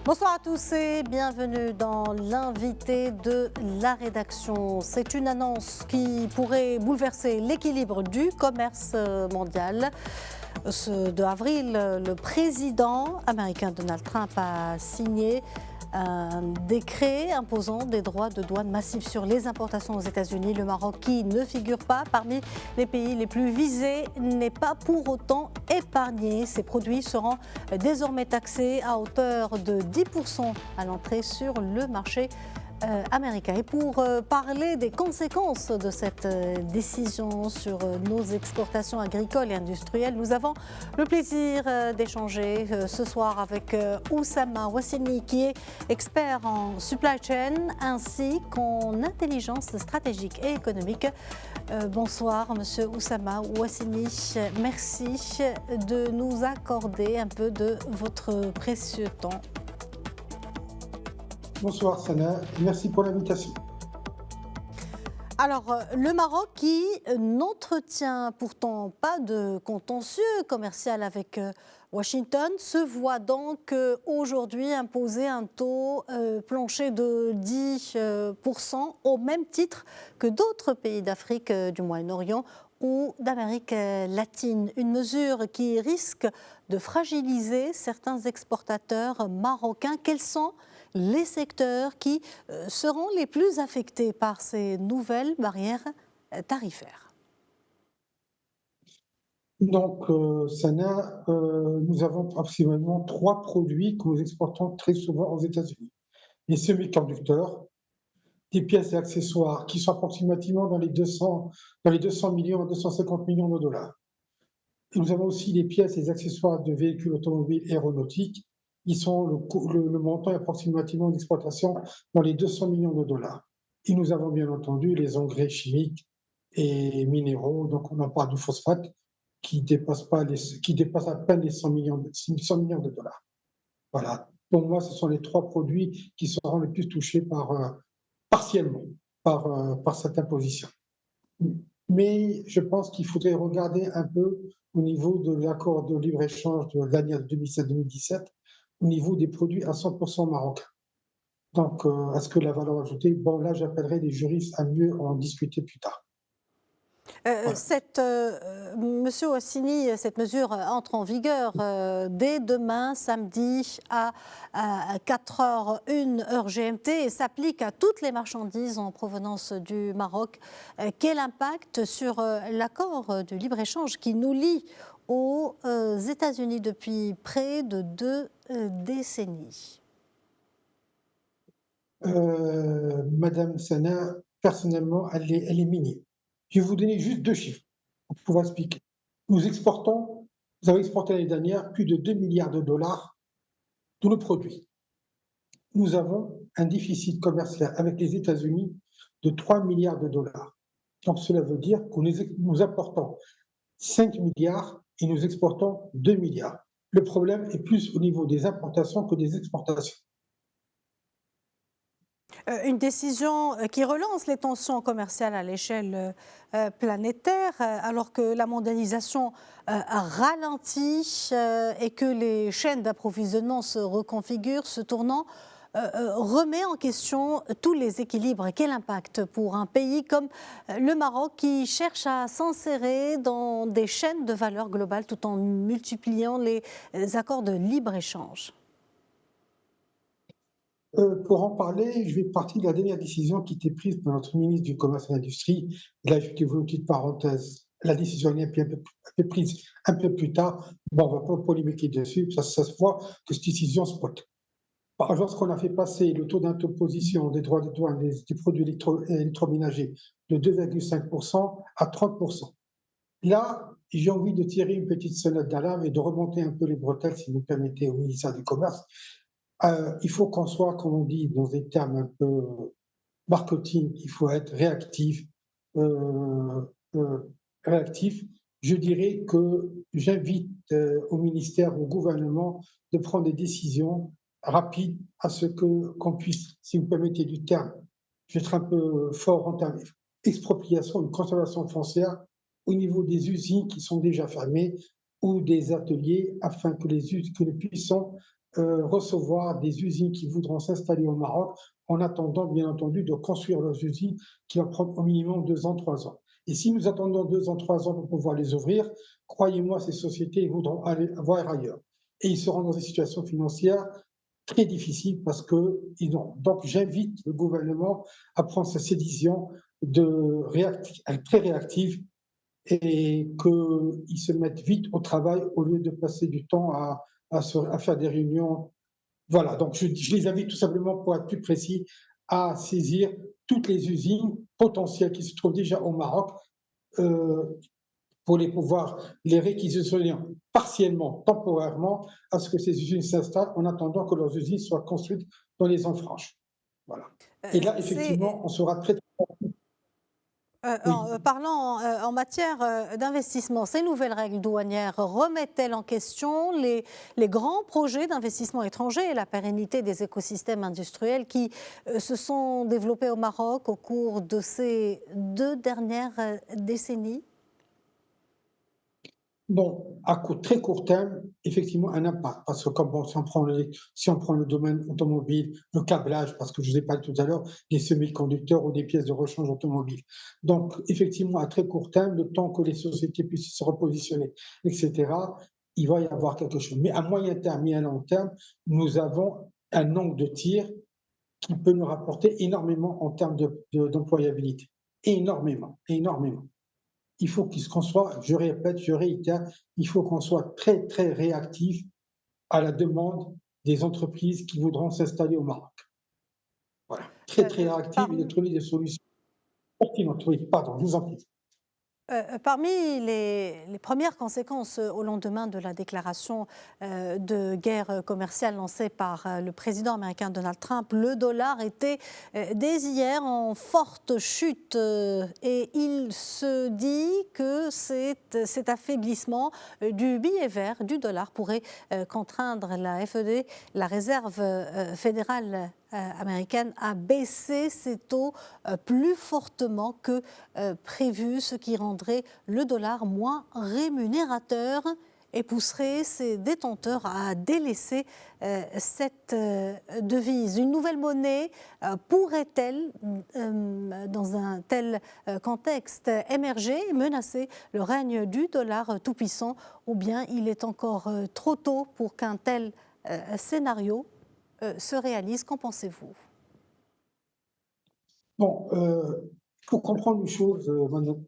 Bonsoir à tous et bienvenue dans l'invité de la rédaction. C'est une annonce qui pourrait bouleverser l'équilibre du commerce mondial. Ce 2 avril, le président américain Donald Trump a signé un décret imposant des droits de douane massifs sur les importations aux États-Unis. Le Maroc, qui ne figure pas parmi les pays les plus visés, n'est pas pour autant épargné. Ces produits seront désormais taxés à hauteur de 10% à l'entrée sur le marché américain. Et pour parler des conséquences de cette décision sur nos exportations agricoles et industrielles, nous avons le plaisir d'échanger ce soir avec Oussama Ouassini, qui est expert en supply chain ainsi qu'en intelligence stratégique et économique. Bonsoir Monsieur Oussama Ouassini, merci de nous accorder un peu de votre précieux temps. Bonsoir Sana, merci pour l'invitation. Alors, le Maroc qui n'entretient pourtant pas de contentieux commercial avec Washington se voit donc aujourd'hui imposer un taux plancher de 10% au même titre que d'autres pays d'Afrique, du Moyen-Orient ou d'Amérique latine. Une mesure qui risque de fragiliser certains exportateurs marocains. Quels sont les secteurs qui seront les plus affectés par ces nouvelles barrières tarifaires? Donc, Sana, nous avons approximativement 3 produits que nous exportons très souvent aux États-Unis. Les semi-conducteurs, des pièces et accessoires qui sont approximativement dans les 200 millions à 250 millions de dollars. Et nous avons aussi les pièces et les accessoires de véhicules automobiles et aéronautiques. Le montant est approximativement d'exploitation dans les 200 millions de dollars. Et nous avons bien entendu les engrais chimiques et minéraux, donc on en parle du phosphate, qui dépasse à peine les 100 millions de dollars. Voilà. Pour moi, ce sont les 3 produits qui seront les plus touchés partiellement par cette imposition. Mais je pense qu'il faudrait regarder un peu au niveau de l'accord de libre-échange de l'année 2016-2017, au niveau des produits à 100% marocains. Donc, est-ce que la valeur ajoutée, bon là j'appellerai les juristes à mieux en discuter plus tard. Voilà. Monsieur Ouassini, cette mesure entre en vigueur dès demain, samedi, à 4h01 heure GMT, et s'applique à toutes les marchandises en provenance du Maroc. Quel impact sur l'accord de libre-échange qui nous lie aux États-Unis depuis près de 2 décennies? Madame Sana, personnellement, elle est minime. Je vais vous donner juste 2 chiffres pour pouvoir expliquer. Nous avons exporté l'année dernière plus de 2 milliards de dollars de nos produits. Nous avons un déficit commercial avec les États-Unis de 3 milliards de dollars. Donc cela veut dire que nous importons 5 milliards et nous exportons 2 milliards. Le problème est plus au niveau des importations que des exportations. Une décision qui relance les tensions commerciales à l'échelle planétaire, alors que la mondialisation ralentit et que les chaînes d'approvisionnement se reconfigurent. Ce tournant remet en question tous les équilibres. Quel impact pour un pays comme le Maroc, qui cherche à s'insérer dans des chaînes de valeur globales tout en multipliant les accords de libre-échange? Pour en parler, je vais partir de la dernière décision qui était prise par notre ministre du Commerce et de l'Industrie. Là, je vous une petite parenthèse. La décision a été prise un peu plus tard. Bon, on ne va pas polémiquer dessus, ça se voit que cette décision spot. Lorsqu'on a fait passer le taux d'imposition des droits de douane des produits électroménagers de 2,5% à 30%. Là, j'ai envie de tirer une petite sonnette d'alarme et de remonter un peu les bretelles, si vous permettez, au ministère du Commerce. Il faut qu'on soit, comme on dit dans des termes un peu marketing, il faut être réactif. euh, euh, réactif. Je dirais que j'invite au ministère, au gouvernement, de prendre des décisions rapides à ce qu'on puisse, si vous permettez du terme, je vais être un peu fort en termes d'expropriation, de conservation foncière au niveau des usines qui sont déjà fermées ou des ateliers, afin que les puissants recevoir des usines qui voudront s'installer au Maroc en attendant, bien entendu, de construire leurs usines qui va prendre au minimum 2 ans, 3 ans. Et si nous attendons 2 ans, 3 ans pour pouvoir les ouvrir, croyez-moi, ces sociétés voudront aller voir ailleurs. Et ils seront dans une situation financière très difficile parce que ils ont. Donc, j'invite le gouvernement à prendre sa décision très réactive et qu'ils se mettent vite au travail au lieu de passer du temps à faire des réunions. Voilà, donc je les invite tout simplement, pour être plus précis, à saisir toutes les usines potentielles qui se trouvent déjà au Maroc euh, pour les pouvoir les réquisitionner partiellement, temporairement, à ce que ces usines s'installent en attendant que leurs usines soient construites dans les zones franches. Voilà. Et là, C'est effectivement, on sera très... Oui. parlant en matière d'investissement, ces nouvelles règles douanières remettent-elles en question les grands projets d'investissement étranger et la pérennité des écosystèmes industriels qui se sont développés au Maroc au cours de ces 2 dernières décennies? Bon, à très court terme, effectivement, un impact. Parce que comme bon, si on prend le domaine automobile, le câblage, parce que je vous ai parlé tout à l'heure des semi-conducteurs ou des pièces de rechange automobile. Donc, effectivement, à très court terme, le temps que les sociétés puissent se repositionner, etc., il va y avoir quelque chose. Mais à moyen terme et à long terme, nous avons un angle de tir qui peut nous rapporter énormément en termes d'employabilité. Énormément, énormément. Il faut qu'on soit, je répète, je réitère, il faut qu'on soit très, très réactif à la demande des entreprises qui voudront s'installer au Maroc. Voilà, très, très réactif et de Parmi, trouver des solutions pertinentes. Oui, pardon, je vous en prie. Parmi les premières conséquences au lendemain de la déclaration de guerre commerciale lancée par le président américain Donald Trump, le dollar était dès hier en forte chute et il se dit que cet affaiblissement du billet vert du dollar pourrait contraindre la FED, la Réserve fédérale américaine, a baissé ses taux plus fortement que prévu, ce qui rendrait le dollar moins rémunérateur et pousserait ses détenteurs à délaisser cette devise. Une nouvelle monnaie pourrait-elle, dans un tel contexte, émerger et menacer le règne du dollar tout-puissant, ou bien il est encore trop tôt pour qu'un tel scénario se réalise? Qu'en pensez-vous? Bon, il faut comprendre une chose,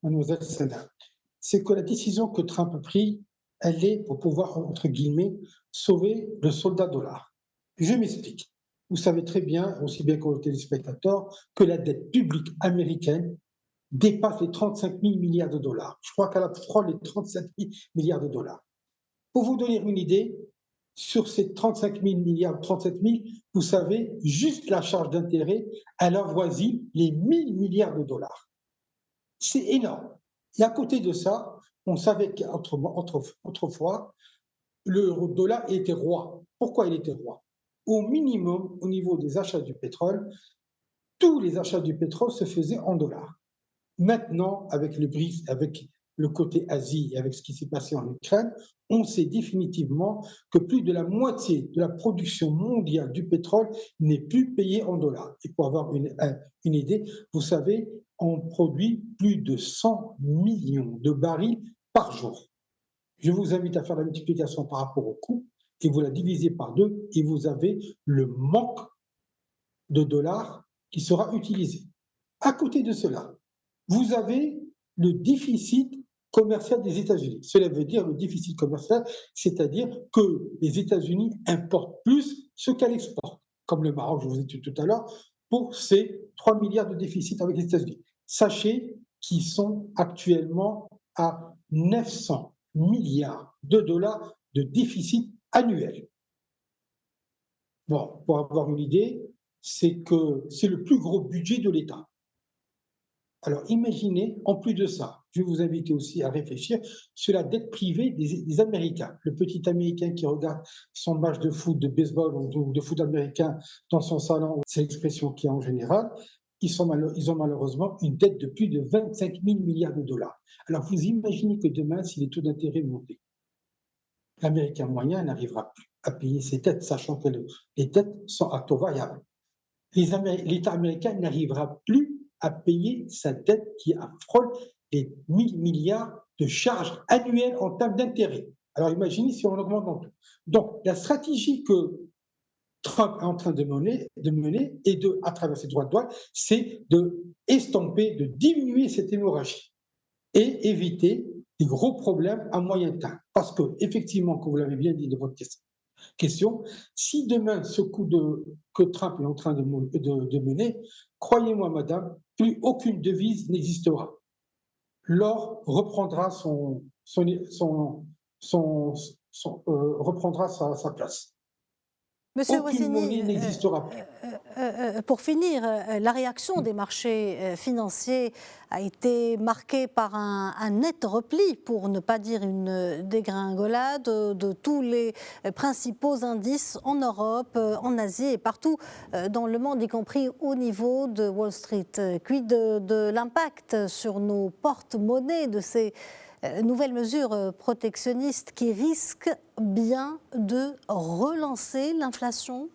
mademoiselle Sana, c'est que la décision que Trump a prise, elle est pour pouvoir, entre guillemets, sauver le soldat dollar. Je m'explique. Vous savez très bien, aussi bien que les téléspectateurs, que la dette publique américaine dépasse les 35 000 milliards de dollars. Je crois qu'elle a frôle les 37 000 milliards de dollars. Pour vous donner une idée, sur ces 35 000 milliards, 37 000, vous savez, juste la charge d'intérêt, elle avoisine les 1 000 milliards de dollars. C'est énorme. Et à côté de ça, on savait qu'autrefois, le dollar était roi. Pourquoi il était roi? Au minimum, au niveau des achats du pétrole, tous les achats du pétrole se faisaient en dollars. Maintenant, avec le BRICS, avec le côté Asie et avec ce qui s'est passé en Ukraine, on sait définitivement que plus de la moitié de la production mondiale du pétrole n'est plus payée en dollars. Et pour avoir une idée, vous savez, on produit plus de 100 millions de barils par jour. Je vous invite à faire la multiplication par rapport au coût et vous la divisez par 2 et vous avez le manque de dollars qui sera utilisé. À côté de cela, vous avez le déficit commercial des États-Unis. Cela veut dire le déficit commercial, c'est-à-dire que les États-Unis importent plus ce qu'elles exportent, comme le Maroc, je vous ai dit tout à l'heure, pour ces 3 milliards de déficit avec les États-Unis. Sachez qu'ils sont actuellement à 900 milliards de dollars de déficit annuel. Bon, pour avoir une idée, c'est que c'est le plus gros budget de l'État. Alors imaginez, en plus de ça, je vais vous inviter aussi à réfléchir sur la dette privée des Américains. Le petit Américain qui regarde son match de foot, de baseball ou de foot américain dans son salon, c'est l'expression qu'il y a en général, ils ont malheureusement une dette de plus de 25 000 milliards de dollars. Alors vous imaginez que demain, si les taux d'intérêt montent, l'Américain moyen n'arrivera plus à payer ses dettes, sachant que les dettes sont à taux variable. L'État américain n'arrivera plus à payer sa dette qui frôle les 1000 milliards de charges annuelles en termes d'intérêt. Alors imaginez si on augmente dans tout. Donc la stratégie que Trump est en train de mener et à travers ses droits de douane, c'est de estomper, de diminuer cette hémorragie et éviter des gros problèmes à moyen terme. Parce que, effectivement, comme vous l'avez bien dit de votre question, si demain ce coup que Trump est en train de mener, croyez-moi, madame, plus aucune devise n'existera. L'or reprendra reprendra sa place. Monsieur Aucune monnaie Rossini, n'existera plus. pour finir, la réaction des marchés financiers a été marquée par un net repli, pour ne pas dire une dégringolade, de tous les principaux indices en Europe, en Asie et partout dans le monde, y compris au niveau de Wall Street. Quid de l'impact sur nos porte-monnaies de ces nouvelles mesures protectionnistes qui risquent bien de relancer l'inflation?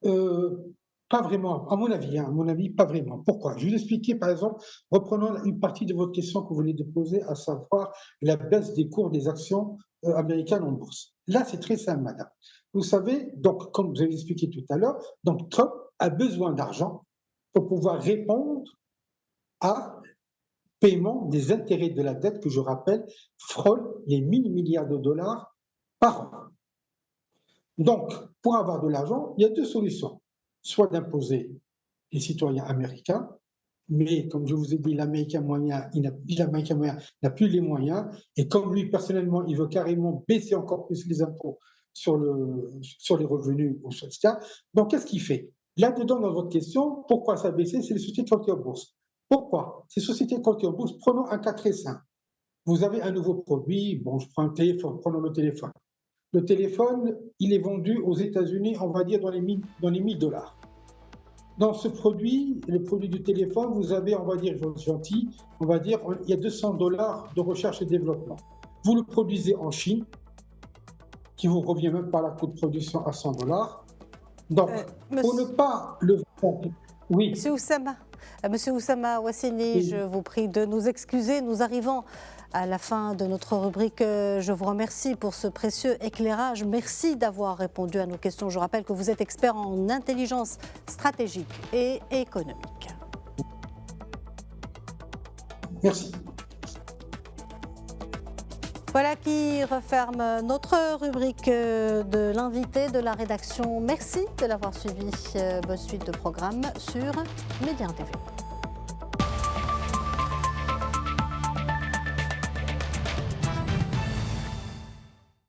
Pas vraiment, à mon avis, pas vraiment. Pourquoi? Je vais vous expliquer, par exemple, reprenons une partie de votre question que vous venez de poser, à savoir la baisse des cours des actions américaines en bourse. Là, c'est très simple, madame. Vous savez, donc, comme vous avez expliqué tout à l'heure, donc Trump a besoin d'argent pour pouvoir répondre à paiement des intérêts de la dette que, je rappelle, frôle les 1000 milliards de dollars par an. Donc, pour avoir de l'argent, il y a deux solutions. Soit d'imposer les citoyens américains, mais comme je vous ai dit, l'Américain moyen, n'a plus les moyens, et comme lui, personnellement, il veut carrément baisser encore plus les impôts sur les revenus ou sur etc. Donc, qu'est-ce qu'il fait? Là-dedans, dans votre question, pourquoi ça a baissé? C'est les sociétés cotées en bourse. Pourquoi? Ces sociétés cotées en bourse, prenons un cas très simple. Vous avez un nouveau produit, bon, je prends un téléphone, prenons le téléphone. Le téléphone, il est vendu aux États-Unis, on va dire, dans les 1000 dollars. Dans ce produit, le produit du téléphone, vous avez, on va dire, gentil, on va dire, il y a 200 dollars de recherche et développement. Vous le produisez en Chine, qui vous revient même par la coût de production à 100 dollars. Donc, pour ne pas le vendre, oui. Monsieur Oussama Ouassini, Oui. je vous prie de nous excuser. Nous arrivons à la fin de notre rubrique. Je vous remercie pour ce précieux éclairage. Merci d'avoir répondu à nos questions. Je rappelle que vous êtes expert en intelligence stratégique et économique. Merci. Voilà qui referme notre rubrique de l'invité de la rédaction. Merci de l'avoir suivi. Bonne suite de programme sur Média TV.